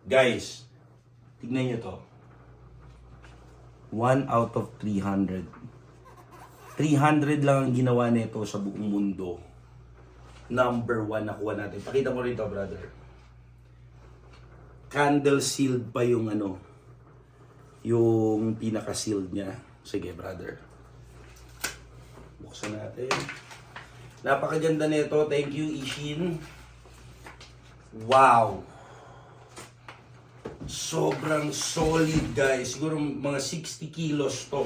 Guys, tignan nyo to. 1 out of 300. 300 lang ang ginawa nito sa buong mundo. Number 1 nakuha natin. Pakita mo rin to, brother. Candle sealed pa yung ano, yung pinaka-sealed niya. Sige, brother. Buksan natin. Napakaganda nito. Thank you, Ishin. Wow! Sobrang solid, guys. Siguro mga 60 kilos to.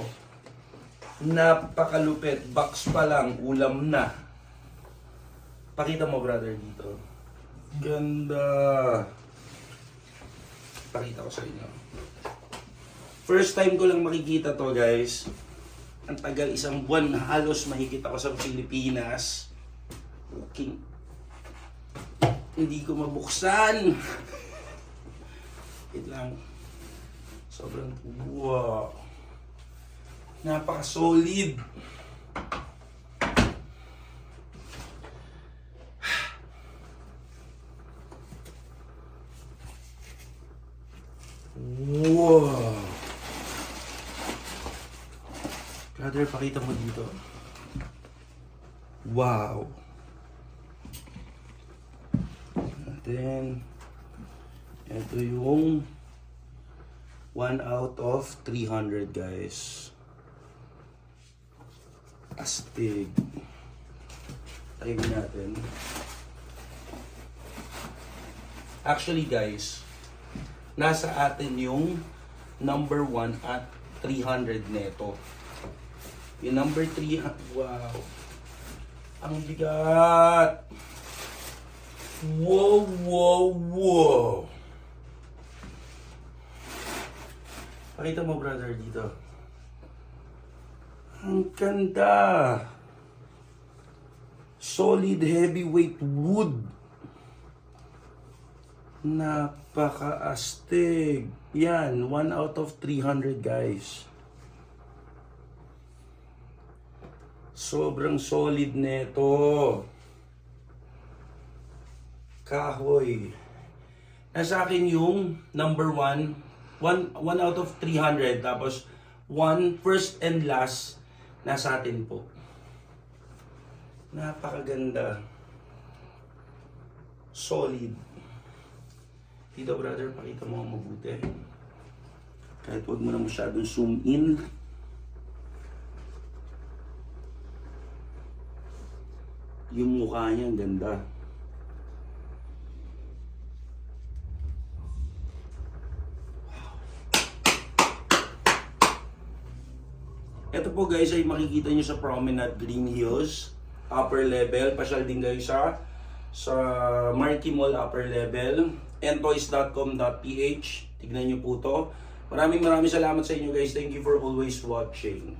Napakalupit. Box pa lang, ulam na. Pakita mo, brother, dito. Ganda. Pakita ko sa inyo. First time ko lang makikita to, guys. Ang tagal, isang buwan na halos mahigit ako sa Pilipinas. Okay. Hindi ko mabuksan. Wait lang. Sobrang wow. Napaka-solid. Wow. Brother, pakita mo dito. Wow. Then, ito yung 1 out of 300, guys. Astig. Tayo natin. Actually, guys, nasa atin yung number 1 at 300 neto. Yung number 3, wow. Ang bigat. Wow, wow, wow. Pakita mo, brother, dito. Ang ganda. Solid heavyweight wood. Napaka-astig. Yan, 1 out of 300, guys. Sobrang solid neto. Kahoy. Nasa akin yung number 1. 1 out of 300. Tapos, 1 first and last. Nasa atin po. Napakaganda. Solid. Dito, brother, pakita mo ang mabuti. Kahit huwag mo na masyadong zoom in. Yung mukha niya, ang ganda. Ito po, guys, ay makikita nyo sa Promenade Green Hills, upper level. Pasyal din kayo sa Marquee Mall upper level. entoys.com.ph. Tignan nyo po to. Maraming salamat sa inyo, guys. Thank you for always watching.